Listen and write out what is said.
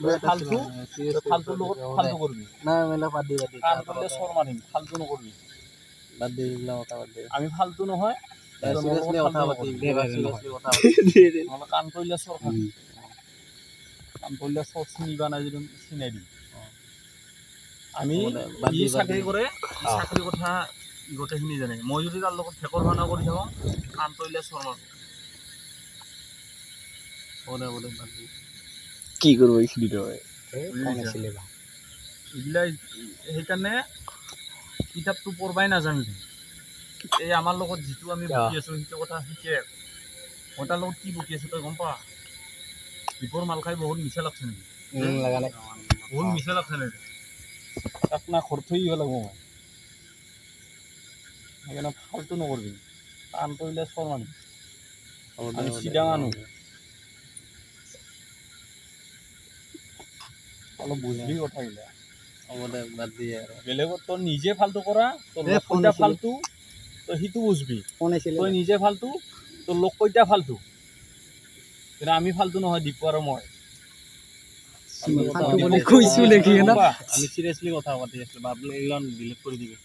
ফালতু ফালতু লগত ফালতু করবি না মেলা বাদ দি কান করলে সর মারিম ফালতু নকরবি বাদ দি এগুলা কথা বাদ দি আমি ফালতু নহয় সিরিয়াসলি কথা বাদ দি সিরিয়াসলি কথা বাদ দি নহলে কান করলে সর খাবি কান করলে সর চিনিবা না যদি চিনাই দিম আমি ই চাকরি কৰে চাকৰি কথা গোটেইখিনি জানে মই যদি তাৰ লগত ঠেকৰ ভাওনা কৰি থাকোঁ কাণ কৰিলে চৰ মাৰোঁ বলে বলে বাদ দি কি কৰবো এইখিনি তই এইবিলাক সেইকাৰণে কিতাপটো পঢ়বাই নাজানিলে এই আমাৰ লগত যিটো আমি বকি আছোঁ সেইটো কথা শিকে মই তাৰ লগত কি বকি আছোঁ তই গম পা দীপৰ মাল খাই বহুত মিছা লাগছে নেকি লাগা নাই বহুত মিছা লাগছে নেকি তাক না ঘৰ থৈ আহিব লাগিব মই সেইকাৰণে ফাল্টু নকৰিবি কাণ কৰিলে চৰ মাৰিম আমি চিধা মানুহ অলপ বুজবি কথাবিলাক হ'ব দে বাদ দি আৰু বেলেগত তই নিজে ফাল্টু কৰা তোৰ লোক কইটা ফাল্টু তই সিটো বুজবি ফোন আহিছিল তই নিজে ফাল্টু তোৰ লোক কইটা ফাল্টু কিন্তু আমি ফাল্টু নহয় দীপু আৰু মই কৈছো নেকি না আমি সিৰিয়াসলি কথা পাতি আছিলো বাবলে এগুলো ডিলিট কৰে দিবি